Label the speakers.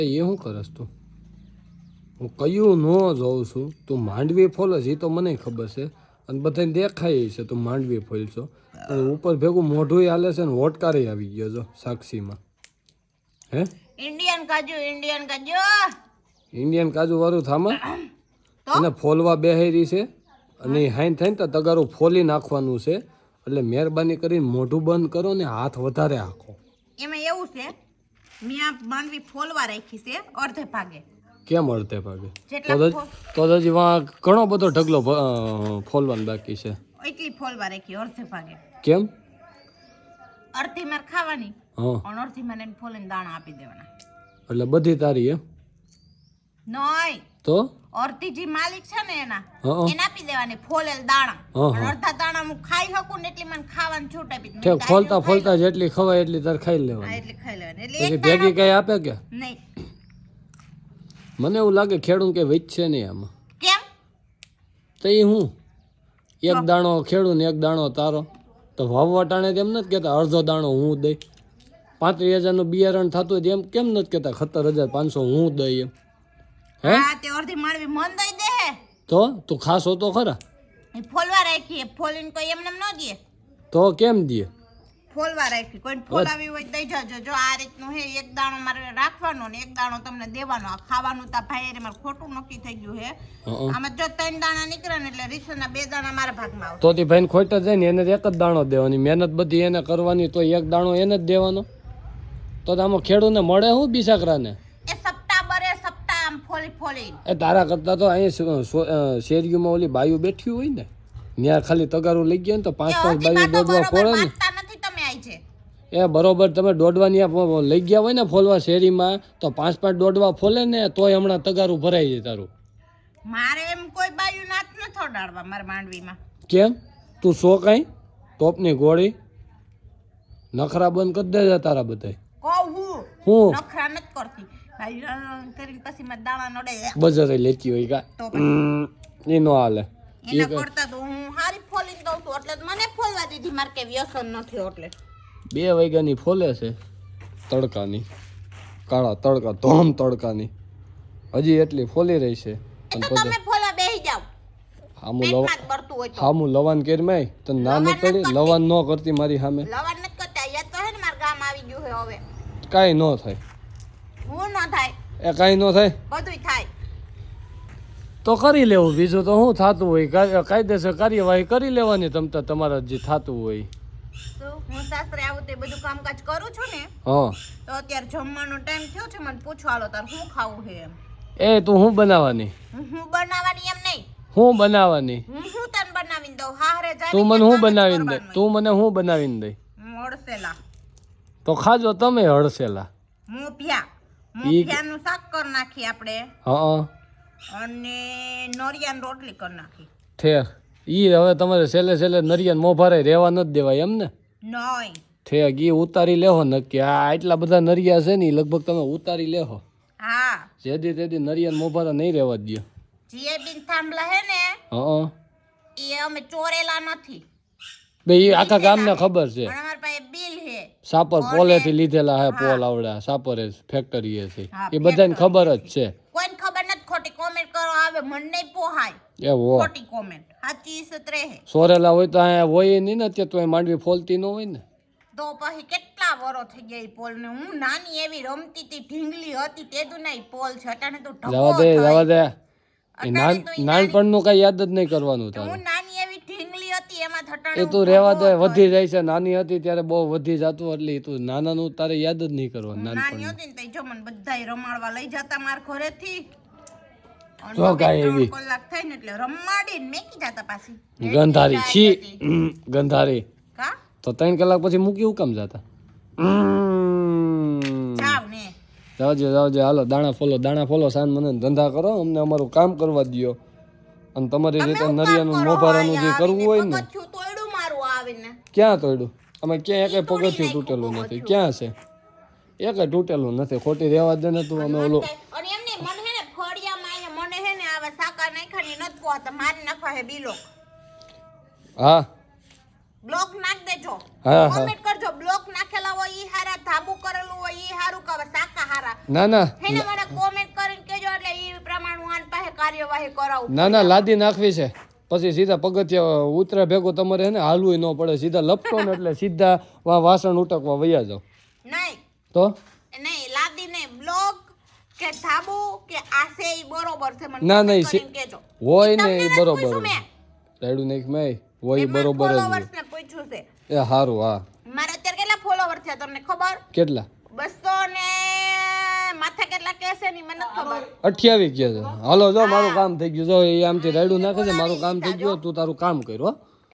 Speaker 1: એ શું કરસ તું? હું કયું ન જોઉં છું, તું માંડવી ફોલસ એ તો મને ખબર છે અને બધાને દેખાય છે તું માંડવી ફોલશો, પણ ઉપર ભેગું મોઢું હાલે છે ને વોટકારે આવી ગયો છો સાક્ષીમાં. હે
Speaker 2: ઇન્ડિયન કાજુ
Speaker 1: ઇન્ડિયન કાજુ વાળું થામાં એને ફોલવા બેહેરી છે અને હાઈન થાય ને તો તગારું ફોલી નાખવાનું છે. એટલે મહેરબાની કરીને મોઢું બંધ કરો ને હાથ વધારે હાંકો.
Speaker 2: એમાં એવું છે મેં આ માંડવી ફોલવા રાખી છે અડધે ભાગે.
Speaker 1: કેમ અડધે ભાગે? તો હજી વાં ઘણો બધો ઢગલો ફોલવાનો બાકી છે.
Speaker 2: એટલી ફોલવા રાખી અડધે ભાગે.
Speaker 1: કેમ?
Speaker 2: અડધી માર ખાવાની અને અડધી મને ફોલીને દાણા આપી દેવાના.
Speaker 1: એટલે બધી તારી એમ?
Speaker 2: નહીં
Speaker 1: તો
Speaker 2: અડધી જે માલિક છે ને એના એને આપી દેવાની ફોલેલ દાણા. અને અડધા દાણા હું ખાઈ શકું ને એટલી મને ખાવાનું છૂટ આપી દે.
Speaker 1: ફોલતા ફોલતા જેટલી ખવાય એટલી તાર ખાઈ લેવાની.
Speaker 2: એટલી ખાઈ લેવાની.
Speaker 1: એટલે ભેગી કઈ આપે કે
Speaker 2: નહીં?
Speaker 1: મને એવું લાગે ખેડૂત કે વેચશે નહીં આમાં.
Speaker 2: કેમ?
Speaker 1: તો એ હું એક દાણો ખેડૂત ને એક દાણો તારો, તો વાવવાટાણે એમ નથી કહેતા અડધો દાણો હું દઈ? 35,000 બિયારણ થતું હોય એમ કેમ નથી કહેતા 17,500 હું દઈ એમ? હે
Speaker 2: તે અડધી માળવી મન દઈ દે.
Speaker 1: તો તું ખાસો તો ખરા.
Speaker 2: એ ફોલવા રાખી ફોલીને કોઈ એમને ન દે.
Speaker 1: તો કેમ દે?
Speaker 2: ફોલવા રાખી કોઈને ફોલાવી હોય દઈ જાજો. જો આ રીતનું હે, એક દાણો મારે રાખવાનો ને એક દાણો તમને દેવાનો. આ ખાવાનું તા ભાઈ મારે ખોટું નક્કી થઈ ગયું હે. આમાં જો 3 દાણા નીકળે ને એટલે રીસના 2 દાણા મારા ભાગમાં આવશે.
Speaker 1: તો તે ભાઈને ખોટ જાય ને એને એક જ દાણો દેવાની, મહેનત બધી એને કરવાની, તો એક દાણો એને જ દેવાનો. તો આમાં ખેડૂતને મળે શું બિસાકરાને?
Speaker 2: એ સપ્તાહ બરે સપ્તાહ આમ ફોલી ફોલી.
Speaker 1: એ તારા કરતા તો અહીંયા શેરીઓમાં ઓલી બાયુ બેઠી હોય ને ત્યાં ખાલી તગારું લઈ ગયા ને તો 5-5 બાયુ દોડવા ફોડે ને. એ બરોબર તમે દોડવાની લઈ ગયા હોય ને ફોલવા શેરીમાં તો 5-5 દોડવા ફોલે ને તોય હમણાં તગારું ભરાઈ જાય તારું.
Speaker 2: મારે એમ કોઈ બાયુ નાચ ન થોડાડવા મારા માંડવીમાં.
Speaker 1: કેમ? તું સો કાંઈ ટોપની ગોળી નખરા બંધ કરી દેજે તારા બધાય. હું
Speaker 2: નખરા નથી કરતી કરીને પછી માં દાણા નડે
Speaker 1: બજારે લેતી હોય કા એ નો હાલે.
Speaker 2: એના કરતા તો હું હારી ફોલીને દઉં છું એટલે મને ફોલવા દીધી. મારે કે વ્યસન નથી એટલે
Speaker 1: 2 વાગ્યાની ફોલે છે તડકાની, કાળા તડકા ધોમ તડકાની હજી એટલી ફોલી રહી છે.
Speaker 2: તમે ફોલા બેહી જાવ.
Speaker 1: હામું લવાન કેર મેં તને ના ન પડી? લવાન ન કરતી મારી સામે.
Speaker 2: લવાન નથી કરતા. યાદ તો હે ને મારા ગામ આવી ગયું છે હવે.
Speaker 1: કાઈ ન થાય.
Speaker 2: હું ન થાય?
Speaker 1: એ કાઈ ન થાય.
Speaker 2: બધુંય થાય.
Speaker 1: તો કરી લેવું, બીજું તો શું થતું હોય કાયદેસર કાર્યવાહી કરી લેવાની. તમારા જે થતું હોય.
Speaker 2: હું સાસરે આવું તે બધું કામકાજ કરું છું ને. તો અત્યારે જમવાનો ટાઈમ થયો છે, મને પૂછવા આલો તાર શું ખાવું છે એમ.
Speaker 1: એ તું હું બનાવવાની?
Speaker 2: હું બનાવવાની એમ નહીં.
Speaker 1: હું બનાવવાની?
Speaker 2: હું તને બનાવીને દઉં. હારે જાય
Speaker 1: તું મને હું બનાવીને દે? તું મને હું બનાવીને દે?
Speaker 2: હળસેલા.
Speaker 1: તો ખાજો તમે હળસેલા.
Speaker 2: મુઠિયાનું શાક કર નાખી આપણે. અને નરિયાની રોટલી કર નાખી.
Speaker 1: ઠેક ઈ હવે તમારે છેલ્લે નરિયાન મોભારે રહેવા નથી દેવાય એમ ને?
Speaker 2: નહીં.
Speaker 1: ઠેક ઈ ઉતારી લેહો નક્કી. આ એટલા બધા નરિયા છે ને લગભગ તમે ઉતારી લેહો.
Speaker 2: હા
Speaker 1: જેદી તેદી નરિયાન મોભારા નહીં રહેવા દે.
Speaker 2: જીએબીન થાંભલા હે ને એ અમે ચોરેલા નથી.
Speaker 1: બે ઈ આખા ગામને ખબર છે.
Speaker 2: અમાર પાસે બિલ હે.
Speaker 1: સાપર પોલેથી લીધેલા હે પોલ આવડા સાપરે ફેક્ટરી છે. એ બધાને ખબર જ છે.
Speaker 2: કોઈને ખબર નથી. ખોટી કોમેન્ટ કરો આવે મને નહીં પોહાય.
Speaker 1: એવો
Speaker 2: ખોટી કોમેન્ટ સાચી સત્રે હે.
Speaker 1: સોરેલા હોય તો આ હોય નહીં ને તે તો માંડવી ફોલતી ન હોય ને.
Speaker 2: તો પછી કેટલા વરો થઈ ગયા ઈ પોલ ને. હું નાની એવી રમતી હતી, ઢીંગલી હતી તેદુ ના ઈ પોલ છે. અટાણે તો
Speaker 1: જવા દે. નાનપણનું કઈ યાદ જ નહીં કરવાનું તારે.
Speaker 2: હું નાની એવી ઢીંગલી હતી એમાં થટાણે
Speaker 1: એ તું રહેવા દે. વધી જાય છે. નાની હતી ત્યારે બહુ વધી જતું એટલે તું નાનાનું તારે યાદ જ નહીં કરવાનું.
Speaker 2: નાની હતી ને તો જો મને બધાય રમાડવા લઈ જતા માર ઘરેથી.
Speaker 1: તો કાઈ એવી
Speaker 2: કલાક થાય ને એટલે રમાડીને મેકી જતા પાછી.
Speaker 1: ગંધારી છી ગંધારી.
Speaker 2: કા
Speaker 1: તો 3 કલાક પછી મૂકી હું કામ જતા?
Speaker 2: જાવ ને
Speaker 1: જાવજે હાલો દાણા ફોલો સાંજ મને ધંધા કરો, અમને અમારું કામ કરવા દયો. અને તમારી રીતે નરિયાનું મોભારાનું જે કરવું હોય ને.
Speaker 2: તોડું મારું આવીને
Speaker 1: ક્યાં તોડ્યું? અમે ક્યાં એકે પગથિયું તૂટેલું નથી. ક્યાં છે? એકે તૂટેલું નથી. ખોટી રહેવા દે ને તું. અમે ઓલો
Speaker 2: અને એમને મને હે ને ફળિયામાં મને હે ને આવા સાકા નાખાની નત પોતા મારી નાખવા હે બિલો.
Speaker 1: હા
Speaker 2: બ્લોક નાખ દેજો.
Speaker 1: હા
Speaker 2: કોમેન્ટ કરજો. બ્લોક નાખેલા હોય ઈ હારા, ધાબુ કરેલું હોય ઈ હારું, કે સાકા હારા
Speaker 1: ના ના
Speaker 2: એને મને કોમેન્ટ કરીને કેજો એટલે ઈ પ્રમાણે હું આન પાસે કાર્યવાહી કરાવું
Speaker 1: ના ના લાદી નાખવી છે પછી સીધા પગથિયા ઉતરા ભેગો તમારે હે ને હાલવું ન પડે સીધા લપટો ને એટલે સીધા વાસણ ઉટકવા વયા જાવ
Speaker 2: નહીં
Speaker 1: તો
Speaker 2: નહીં લાદી નહીં બ્લોક કે ધાબુ કે આ છે ઈ બરોબર છે મને
Speaker 1: ના,
Speaker 2: comment
Speaker 1: નહીં,
Speaker 2: કરીને કહેજો.
Speaker 1: હોય
Speaker 2: ઈ
Speaker 1: ને
Speaker 2: તમને
Speaker 1: એ
Speaker 2: નથી
Speaker 1: બરોબર
Speaker 2: પૂછ્યું મેં.
Speaker 1: રાયડું નાખ મેં હોય
Speaker 2: મેં મારા
Speaker 1: બરોબર જ
Speaker 2: followers ને પૂછ્યું છે
Speaker 1: એ સારું હા
Speaker 2: મારે અત્યારે કેટલા ફોલોવર છે તમને ખબર
Speaker 1: કેટલા
Speaker 2: 200 ને માથે કેટલા કહેશે ની મને નથી ખબર
Speaker 1: 28 ગયા છે હાલો જો મારું કામ થઈ ગયું જો એ આમથી રાયડું નાખે છે મારું કામ થઈ ગયું તું તારું કામ કર્યો